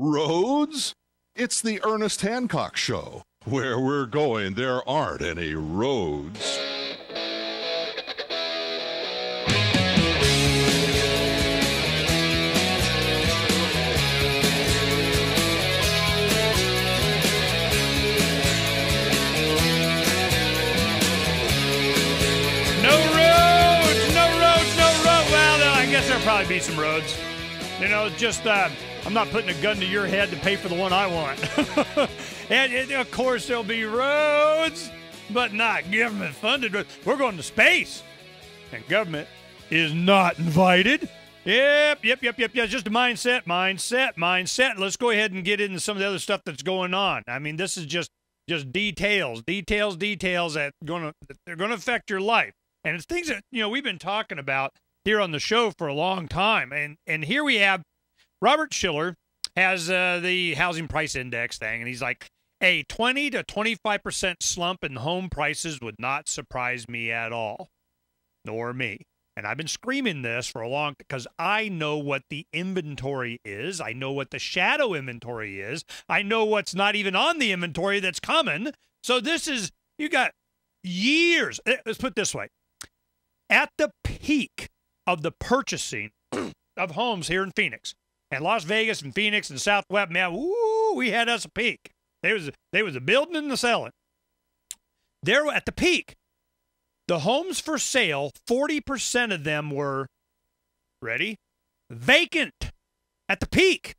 Roads? It's the Ernest Hancock Show. Where we're going, there aren't any roads. There'll probably be some roads. You know, just I'm not putting a gun to your head to pay for the one I want. and of course there'll be roads, but not government funded roads. We're going to space, and government is not invited. Yep. Just a mindset. Let's go ahead and get into some of the other stuff that's going on. I mean, this is just details that they're gonna affect your life, and it's things that we've been talking about here on the show for a long time. And here we have Robert Shiller has the housing price index thing, and he's like, a 20 to 25% slump in home prices would not surprise me at all, nor me. And I've been screaming this for a long time because I know what the inventory is. I know what the shadow inventory is. I know what's not even on the inventory that's coming. So this is, you got years. Let's put it this way. At the peak of the purchasing of homes here in Phoenix and Las Vegas and Phoenix and Southwest, man, woo, we had us a peak. There was a building and the selling. There at the peak, the homes for sale, 40% of them were, ready, vacant at the peak.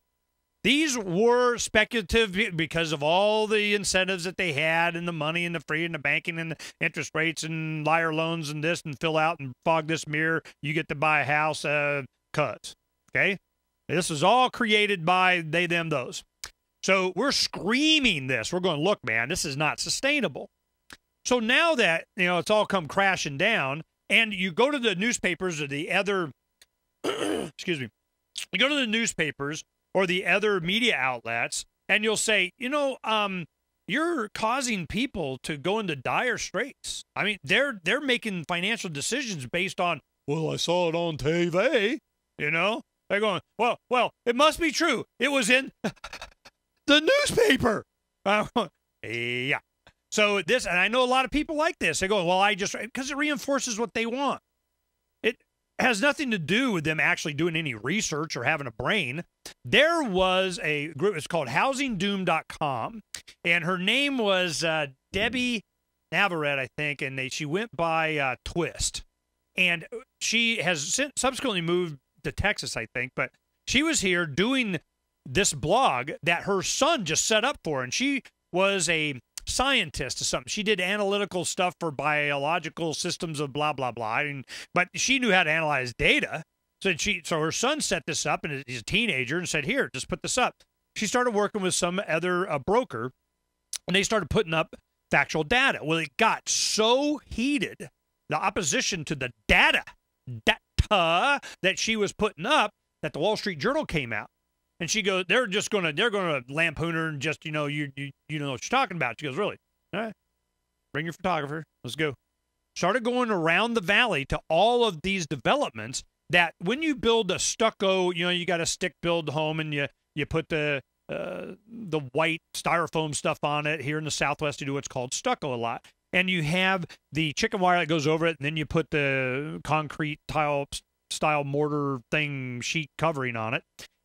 These were speculative because of all the incentives that they had and the money and the free and the banking and the interest rates and liar loans and this and fill out and fog this mirror. You get to buy a house, cuz. Okay? This was all created by they, them, those. So we're screaming this. We're going, look, man, this is not sustainable. So now that, it's all come crashing down, and you go to the newspapers or the other, excuse me, you go to the newspapers or the other media outlets, and you'll say, you're causing people to go into dire straits. I mean, they're making financial decisions based on, well, I saw it on TV, They're going, well, it must be true. It was in the newspaper. Yeah. So this, and I know a lot of people like this. They go, well, because it reinforces what they want. It has nothing to do with them actually doing any research or having a brain. There was a group, it's called housingdoom.com, and her name was Debbie Navarrete, I think, and she went by Twist. And she has subsequently moved to Texas, I think, but she was here doing this blog that her son just set up for her, and she was a scientist or something. She did analytical stuff for biological systems of blah, blah, blah. But she knew how to analyze data. So her son set this up, and he's a teenager, and said, here, just put this up. She started working with some other broker, and they started putting up factual data. Well, it got so heated, the opposition to the data that she was putting up, that the Wall Street Journal came out. And she goes, they're going to lampoon her and just, you know what you're talking about. She goes, really? All right. Bring your photographer. Let's go. Started going around the valley to all of these developments that when you build a stucco, you got a stick build home, and you put the white styrofoam stuff on it. Here in the Southwest, you do what's called stucco a lot. And you have the chicken wire that goes over it, and then you put the concrete tile style mortar thing sheet covering on it.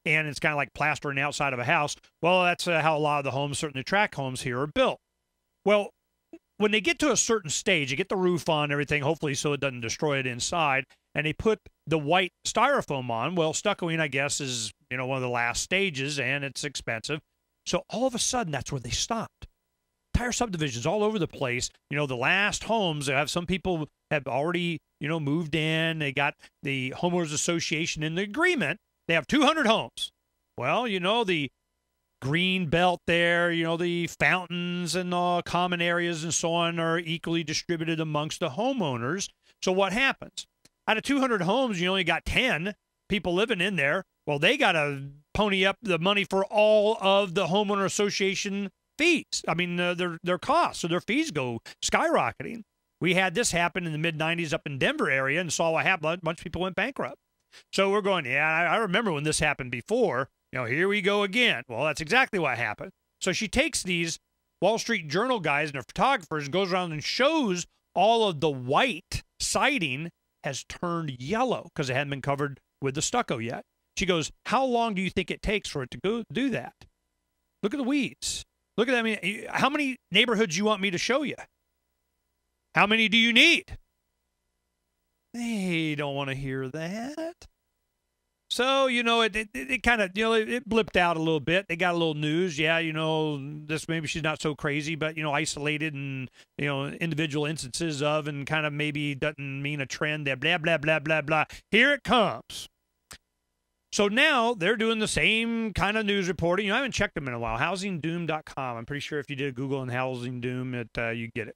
And it's kind of like plastering the outside of a house. Well, that's how a lot of the homes, certainly tract homes here, are built. Well, when they get to a certain stage, you get the roof on, everything, hopefully so it doesn't destroy it inside, and they put the white styrofoam on. Well, stuccoing, I guess, is one of the last stages, and it's expensive. So all of a sudden, that's where they stopped. Entire subdivisions all over the place. The last homes, some people have already, moved in. They got the homeowners association in the agreement. They have 200 homes. Well, the green belt there, the fountains and the common areas and so on are equally distributed amongst the homeowners. So what happens? Out of 200 homes, you only got 10 people living in there. Well, they got to pony up the money for all of the homeowner association fees. I mean, their costs. So their fees go skyrocketing. We had this happen in the mid-'90s up in Denver area and saw what happened. A bunch of people went bankrupt. So we're going, yeah, I remember when this happened before. Here we go again. Well, that's exactly what happened. So she takes these Wall Street Journal guys and their photographers and goes around and shows all of the white siding has turned yellow because it hadn't been covered with the stucco yet. She goes, how long do you think it takes for it to go do that? Look at the weeds. Look at that. I mean, how many neighborhoods you want me to show you? How many do you need? They don't want to hear that. So, it kind of, it blipped out a little bit. They got a little news. Yeah, this maybe she's not so crazy, but, isolated and, individual instances of, and kind of maybe doesn't mean a trend that blah, blah, blah, blah, blah. Here it comes. So now they're doing the same kind of news reporting. I haven't checked them in a while. HousingDoom.com. I'm pretty sure if you did Google and Housing Doom, you get it.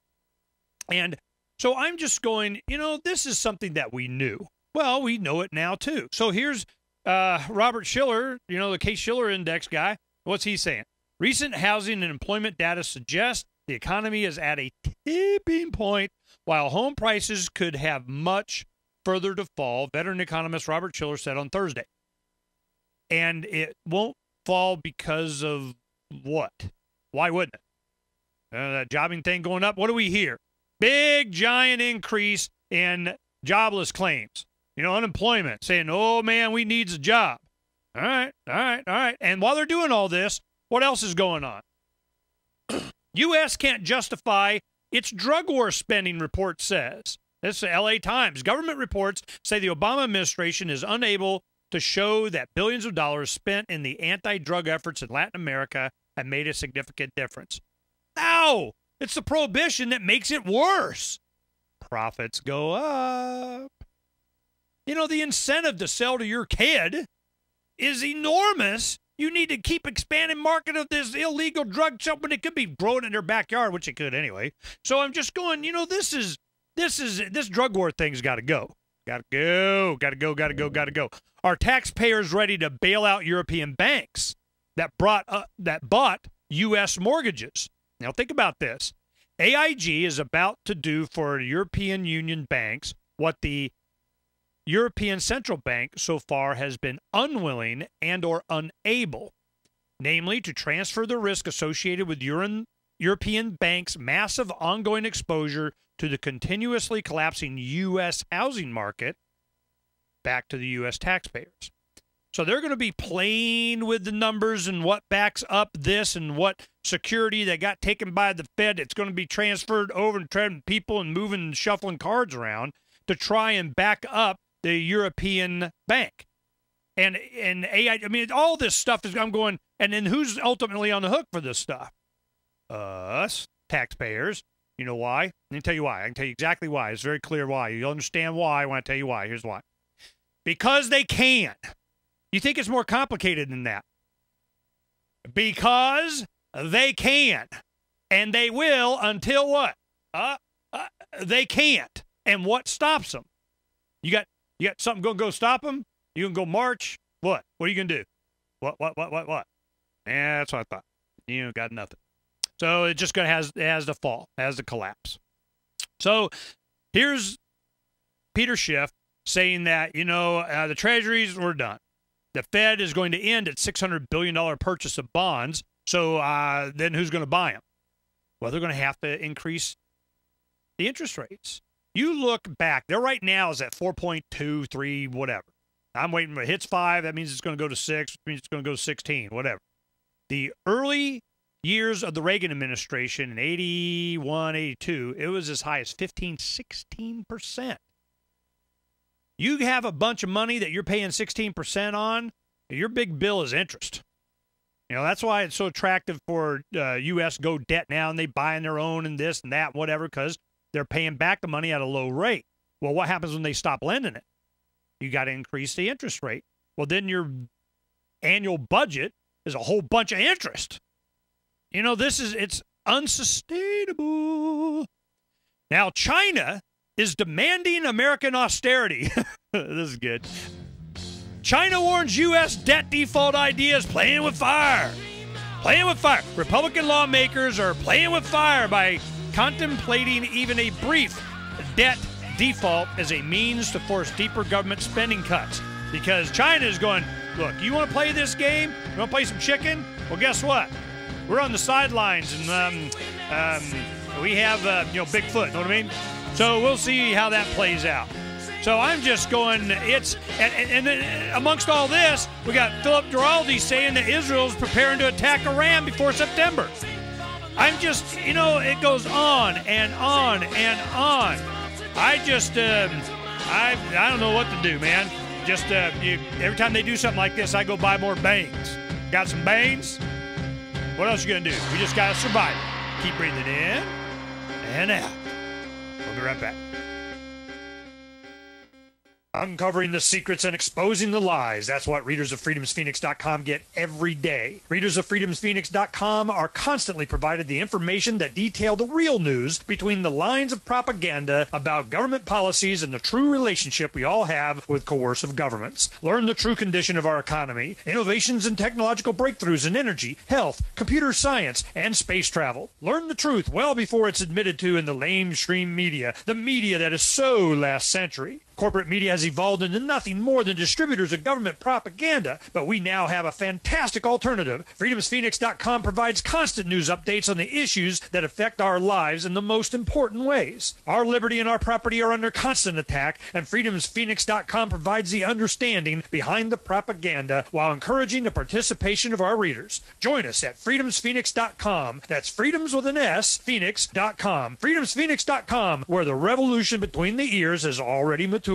And so I'm just going, this is something that we knew. Well, we know it now, too. So here's Robert Shiller, the Case-Shiller Index guy. What's he saying? Recent housing and employment data suggests the economy is at a tipping point, while home prices could have much further to fall, veteran economist Robert Shiller said on Thursday. And it won't fall because of what? Why wouldn't it? That jobbing thing going up. What do we hear? Big, giant increase in jobless claims. Unemployment, saying, oh, man, we needs a job. All right. And while they're doing all this, what else is going on? U.S. can't justify its drug war spending, report says. This is the L.A. Times. Government reports say the Obama administration is unable to show that billions of dollars spent in the anti-drug efforts in Latin America have made a significant difference. Ow! It's the prohibition that makes it worse. Profits go up. The incentive to sell to your kid is enormous. You need to keep expanding market of this illegal drug stuff, but it could be growing in their backyard, which it could anyway. So I'm just going, this drug war thing's got to go. Got to go. Are taxpayers ready to bail out European banks that bought U.S. mortgages? Now think about this. AIG is about to do for European Union banks what the European Central Bank so far has been unwilling and or unable, namely to transfer the risk associated with European banks' massive ongoing exposure to the continuously collapsing U.S. housing market back to the U.S. taxpayers. So they're going to be playing with the numbers and what backs up this and what security that got taken by the Fed. It's going to be transferred over and trading people and moving and shuffling cards around to try and back up the European bank. And AI, all this stuff is, I'm going, and then who's ultimately on the hook for this stuff? Us, taxpayers. You know why? Let me tell you why. I can tell you exactly why. It's very clear why. You'll understand why when I tell you why. Here's why. Because they can. You think it's more complicated than that? Because they can. And they will until what? They can't. And what stops them? You got something going to go stop them? You can go march? What? What are you going to do? What? Yeah, that's what I thought. You got nothing. So it just has to fall, has to collapse. So here's Peter Schiff saying that, the treasuries were done. The Fed is going to end its $600 billion purchase of bonds. So then who's going to buy them? Well, they're going to have to increase the interest rates. You look back, they're right now is at 4.2, 3, whatever. I'm waiting for it hits 5. That means it's going to go to 6. Which means it's going to go to 16, whatever. The early years of the Reagan administration in 81, 82, it was as high as 15, 16%. You have a bunch of money that you're paying 16% on, your big bill is interest. That's why it's so attractive for U.S. go debt now, and they buying their own and this and that, whatever, because they're paying back the money at a low rate. Well, what happens when they stop lending it? You got to increase the interest rate. Well, then your annual budget is a whole bunch of interest. It's unsustainable. Now, China is demanding American austerity. This is good. China warns U.S. debt default ideas playing with fire. Playing with fire. Republican lawmakers are playing with fire by contemplating even a brief debt default as a means to force deeper government spending cuts. Because China is going, look, you want to play this game? You want to play some chicken? Well, guess what? We're on the sidelines, and we have, Bigfoot, know what I mean? So we'll see how that plays out. So I'm just going, and amongst all this, we got Philip Giraldi saying that Israel's preparing to attack Iran before September. I'm just, it goes on and on and on. I just, I don't know what to do, man. Just every time they do something like this, I go buy more bangs. Got some bangs? What else you gonna do? We just gotta survive it. Keep breathing in and out. We'll be right back. Uncovering the secrets and exposing the lies. That's what readers of freedomsphoenix.com get every day. Readers of freedomsphoenix.com are constantly provided the information that detail the real news between the lines of propaganda about government policies and the true relationship we all have with coercive governments. Learn the true condition of our economy, innovations and technological breakthroughs in energy, health, computer science, and space travel. Learn the truth well before it's admitted to in the mainstream media, the media that is so last century. Corporate media has evolved into nothing more than distributors of government propaganda, but we now have a fantastic alternative. FreedomsPhoenix.com provides constant news updates on the issues that affect our lives in the most important ways. Our liberty and our property are under constant attack, and FreedomsPhoenix.com provides the understanding behind the propaganda while encouraging the participation of our readers. Join us at FreedomsPhoenix.com. That's freedoms with an S, Phoenix.com. FreedomsPhoenix.com, where the revolution between the ears has already matured.